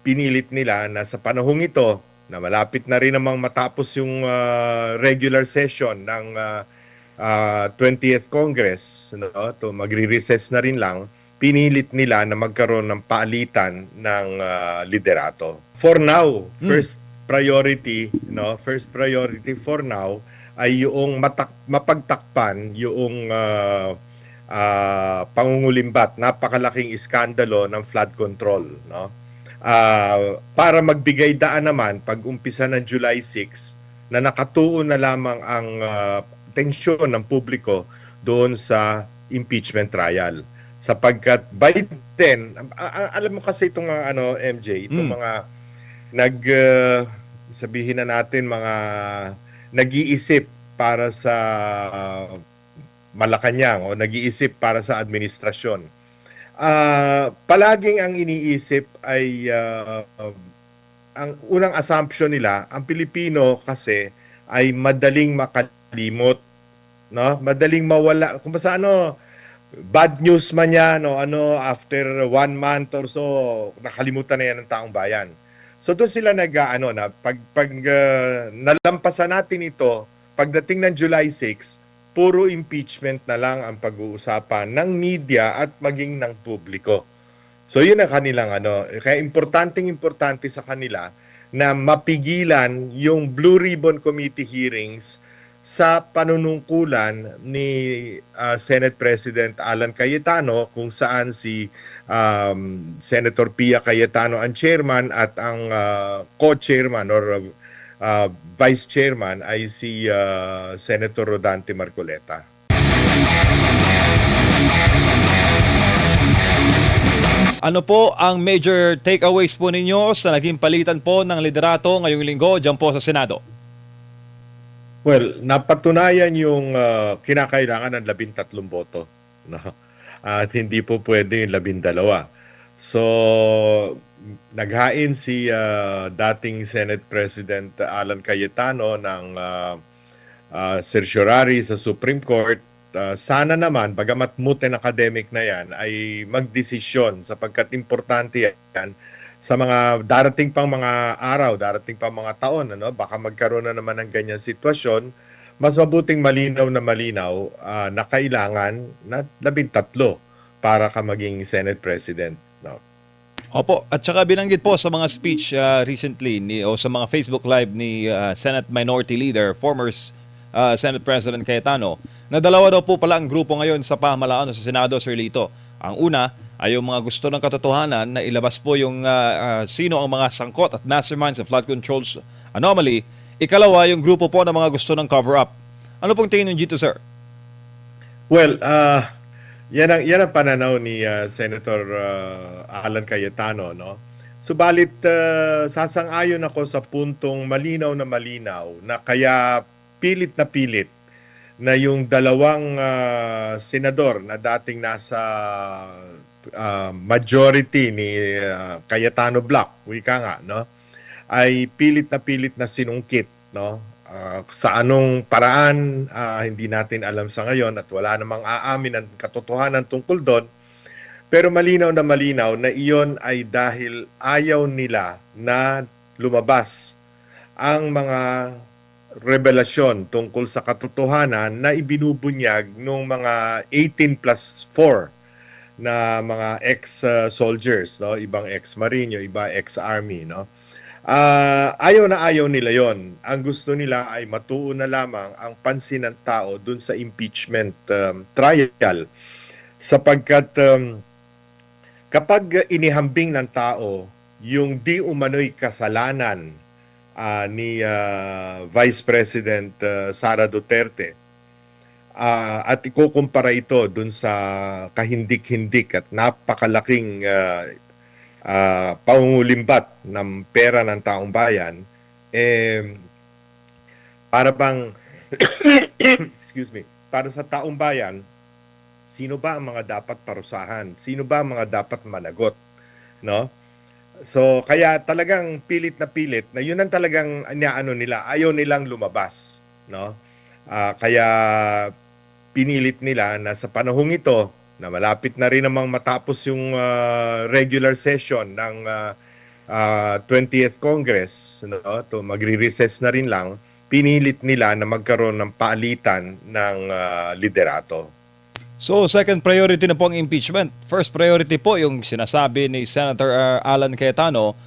pinilit nila na sa panahong ito na malapit na rin namang matapos yung regular session ng 20th Congress, no, to magre-recess na rin lang, pinilit nila na magkaroon ng paalitan ng liderato. For now, Mm. first priority for now ay yung mapagtakpan yung pangungulimbat, napakalaking iskandalo ng flood control, no? Para magbigay daan naman pag umpisa ng July 6 na nakatuon na lamang ang tensyon ng publiko doon sa impeachment trial. Sapagkat by then, alam mo kasi itong MJ, itong Mm. mga nag sabihin na natin mga nag-iisip para sa Malacanang o nag-iisip para sa administrasyon. Palaging ang iniisip ay ang unang assumption nila, ang Pilipino kasi ay madaling makalimot, no? Madaling mawala. Kung sa bad news man yan o after 1 month or so, nakalimutan na yan ng taong bayan. So doon sila na nalampasan natin ito, pagdating ng July 6, puro impeachment na lang ang pag-uusapan ng media at maging ng publiko. So yun ang kanilang kaya importante sa kanila na mapigilan yung Blue Ribbon Committee hearings sa panunungkulan ni Senate President Alan Cayetano, kung saan si Senator Pia Cayetano ang chairman at ang co-chairman or vice chairman ay si Senator Rodante Marcoleta. Ano po ang major takeaways po ninyo sa naging palitan po ng liderato ngayong linggo dyan po sa Senado? Well, napatunayan yung kinakailangan ng 13 boto. No? At hindi po pwede yung 12. So, naghain si dating Senate President Alan Cayetano ng certiorari sa Supreme Court. Sana naman, bagamat moot and academic na yan, ay magdesisyon sapagkat importante yan sa mga darating pang mga araw, darating pang mga taon, baka magkaroon na naman ng ganyang sitwasyon. Mas mabuting malinaw na kailangan na 13 para ka maging Senate President. No? Opo, at saka binanggit po sa mga speech recently o sa mga Facebook Live ni Senate Minority Leader, former Senate President Cayetano, na dalawa daw po pala ang grupo ngayon sa pamahalaan sa Senado, Sir Lito. Ang una ay yung mga gusto ng katotohanan na ilabas po yung sino ang mga sangkot at masterminds of flood controls anomaly. Ikalawa, yung grupo po ng mga gusto ng cover-up. Ano pong tingin niyo dito, sir? Well, yan ang pananaw ni Senator Alan Cayetano, no? Subalit sasang-ayon ako sa puntong malinaw na kaya pilit na yung dalawang senador na dating nasa majority ni Cayetano Block, wika nga, no? Ay pilit na sinungkit, no? Sa anong paraan, hindi natin alam sa ngayon at wala namang aamin ang katotohanan tungkol doon. Pero malinaw na iyon ay dahil ayaw nila na lumabas ang mga revelasyon tungkol sa katotohanan na ibinubunyag ng mga 18+4 na mga ex-soldiers, no? Ibang ex-marine, iba ex-army, no? Ayaw nila yon. Ang gusto nila ay matuon na lamang ang pansin ng tao dun sa impeachment trial. Sapagkat kapag inihambing ng tao yung di umano'y kasalanan ni Vice President Sara Duterte at ikukumpara ito dun sa kahindik-hindik at napakalaking pangungulimbat ng pera ng taong bayan, para bang excuse me, para sa taong bayan, sino ba ang mga dapat parusahan? Sino ba ang mga dapat managot? No? So kaya talagang pilit na yun ang talagang nila, ayaw nilang lumabas, no? Kaya pinilit nila na sa panahong ito na malapit na rin namang matapos yung regular session ng 20th Congress, no, to magre-recess na rin lang, pinilit nila na magkaroon ng palitan ng liderato. So, second priority na po ang impeachment. First priority po yung sinasabi ni Senator Alan Cayetano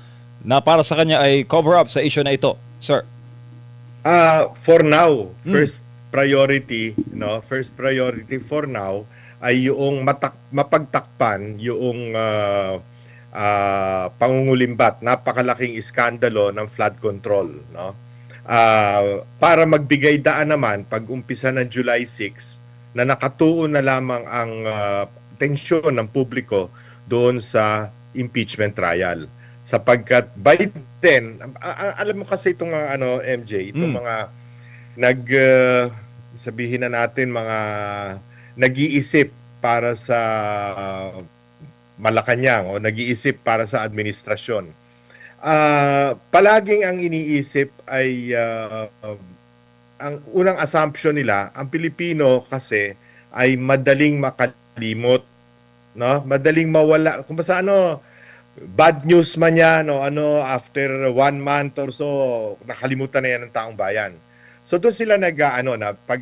na para sa kanya ay cover-up sa issue na ito. Sir. For now, first priority for now ay yung mapagtakpan yung pangungulimbat, napakalaking iskandalo ng flood control, no? Para magbigay daan naman pag umpisa ng July 6 na nakatuon na lamang ang tensyon ng publiko doon sa impeachment trial, sapagkat by then alam mo kasi itong mga MJ, itong mga sabihin na natin mga nag-iisip para sa Malacanang o nag-iisip para sa administrasyon. Palaging ang iniisip ay ang unang assumption nila, ang Pilipino kasi ay madaling makalimot, no? Madaling mawala. Kung sa bad news man yan o after 1 month or so, nakalimutan na yan ng taong bayan. So doon sila na pag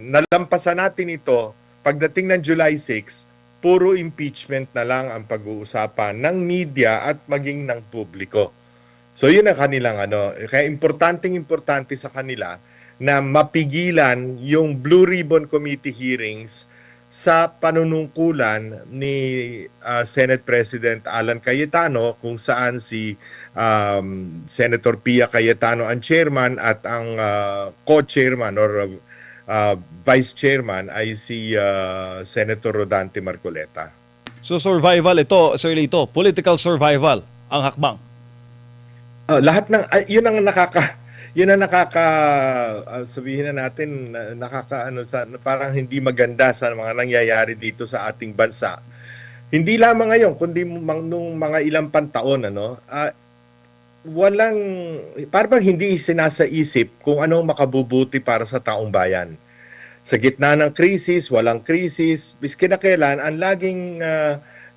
nalampasan natin ito, pagdating ng July 6, puro impeachment na lang ang pag-uusapan ng media at maging ng publiko. So yun ang kanilang kaya importante sa kanila na mapigilan yung Blue Ribbon Committee hearings sa panunungkulan ni Senate President Alan Cayetano, kung saan si Senator Pia Cayetano ang chairman at ang co-chairman or vice chairman ay si Senator Rodante Marcoleta. So survival ito, Sir Lito, political survival ang hakbang. Lahat ng yun ang sabihin na natin parang hindi maganda sa mga nangyayari dito sa ating bansa. Hindi lamang ngayon kundi nung mga ilang pantaon parang hindi isinasaisip kung anong makabubuti para sa taong bayan. Sa gitna ng krisis, walang krisis, biski na kailan, ang laging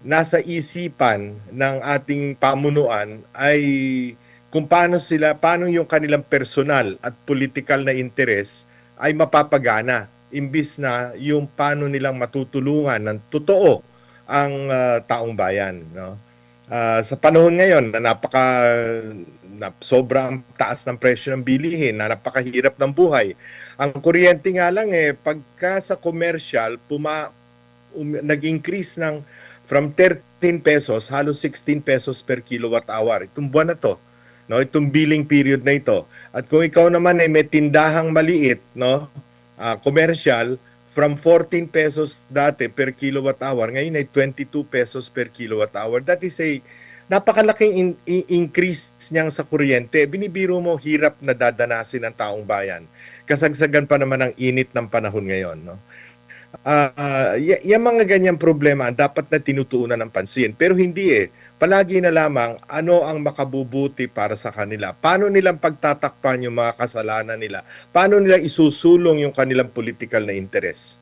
nasa isipan ng ating pamunuan ay kung paano yung kanilang personal at political na interes ay mapapagana, imbis na yung paano nilang matutulungan ng totoo ang taong bayan, no? Sa panahon ngayon na sobrang taas ng presyo ng bilihin, na napakahirap ng buhay. Ang kuryente nga lang pagka sa commercial nag-increase from 13 pesos halos 16 pesos per kilowatt hour itong buwan na to, no, itong billing period na ito. At kung ikaw naman ay may tindahang maliit, no, commercial, from 14 pesos dati per kilowatt hour, ngayon ay 22 pesos per kilowatt hour. That is a napakalaking increase niyang sa kuryente. Binibiro mo, hirap na dadanasin ng taong bayan. Kasagsagan pa naman ang init ng panahon ngayon, no? Yung mga ganyang problema dapat na tinutuunan ng pansin. Pero hindi palagi na lamang ano ang makabubuti para sa kanila. Paano nilang pagtatakpan yung mga kasalanan nila? Paano nila isusulong yung kanilang political na interes?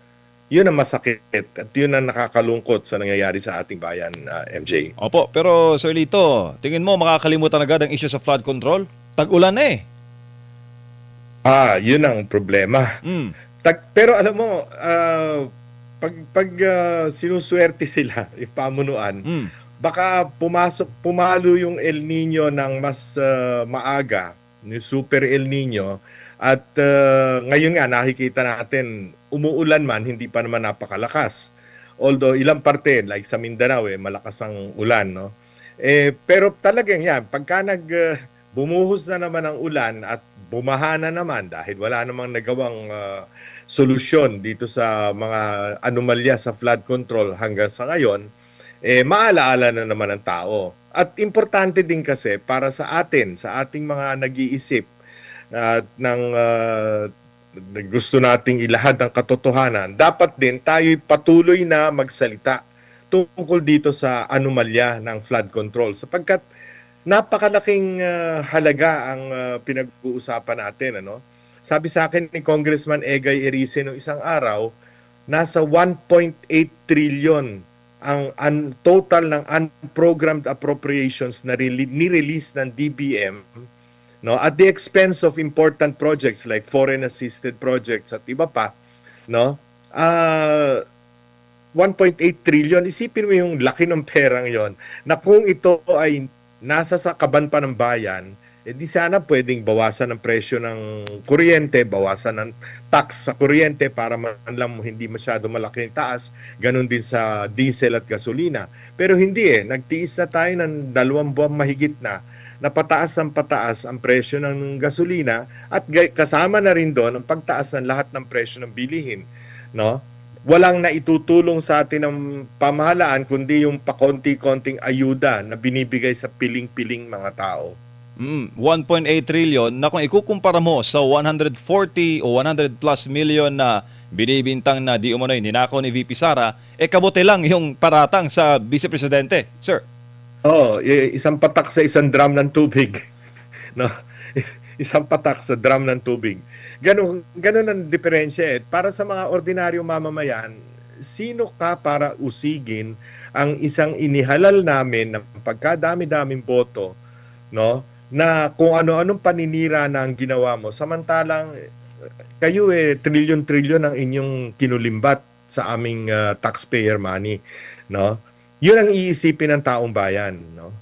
Yun ang masakit at yun ang nakakalungkot sa nangyayari sa ating bayan, MJ. Opo, pero Sir Lito, tingin mo makakalimutan agad ang issue sa flood control? Tag-ulan Yun ang problema. Pero alam mo, pag sinuswerte sila, yung pamunuan, baka pumalo yung El Nino ng mas maaga, yung Super El Nino, at ngayon nga nakikita natin, umuulan man, hindi pa naman napakalakas. Although ilang parte, like sa Mindanao, malakas ang ulan, no? Pero talagang yan, pagka bumuhos na naman ang ulan at bumaha na naman dahil wala namang nagawang solusyon dito sa mga anomalya sa flood control hanggang sa ngayon, maalaala na naman ang tao. At importante din kasi para sa atin, sa ating mga nag-iisip ng gusto nating ilahad ang katotohanan, dapat din tayo'y patuloy na magsalita tungkol dito sa anomalya ng flood control, sapagkat napakalaking halaga ang pinag-uusapan natin, Sabi sa akin ni Congressman Egay Erice noong isang araw, nasa 1.8 trillion total ng unprogrammed appropriations na ni-release ng DBM, no, at the expense of important projects like foreign assisted projects at iba pa, no, 1.8 trillion. Isipin mo yung laki ng perang yon, na kung ito ay nasa sa kaban pa ng bayan, di sana pwedeng bawasan ng presyo ng kuryente, bawasan ng tax sa kuryente para man lang hindi masyado malaki yung taas. Ganon din sa diesel at gasolina. Pero hindi nagtiis na tayo ng 2 buwan mahigit na pataas ang presyo ng gasolina, at kasama na rin doon ang pagtaas ng lahat ng presyo ng bilihin, no? Walang naitutulong sa atin ng pamahalaan kundi yung pakonti-konting ayuda na binibigay sa piling-piling mga tao. 1.8 trillion na kung ikukumpara mo sa 140 o 100 plus million na binibintang na di umano'y ninakaw ni VP Sara, kabote lang yung paratang sa Vice Presidente, sir. Isang patak sa isang drum ng tubig. No? Isang patak sa drum ng tubig. Ganun ang diferensya. Para sa mga ordinaryong mamamayan, sino ka para usigin ang isang inihalal namin ng pagkadami-daming boto, no? Na kung ano-anong paninira na ang ginawa mo, samantalang kayo trilyon-trilyon ang inyong kinulimbat sa aming taxpayer money, no? Yun ang iisipin ng taong bayan, no?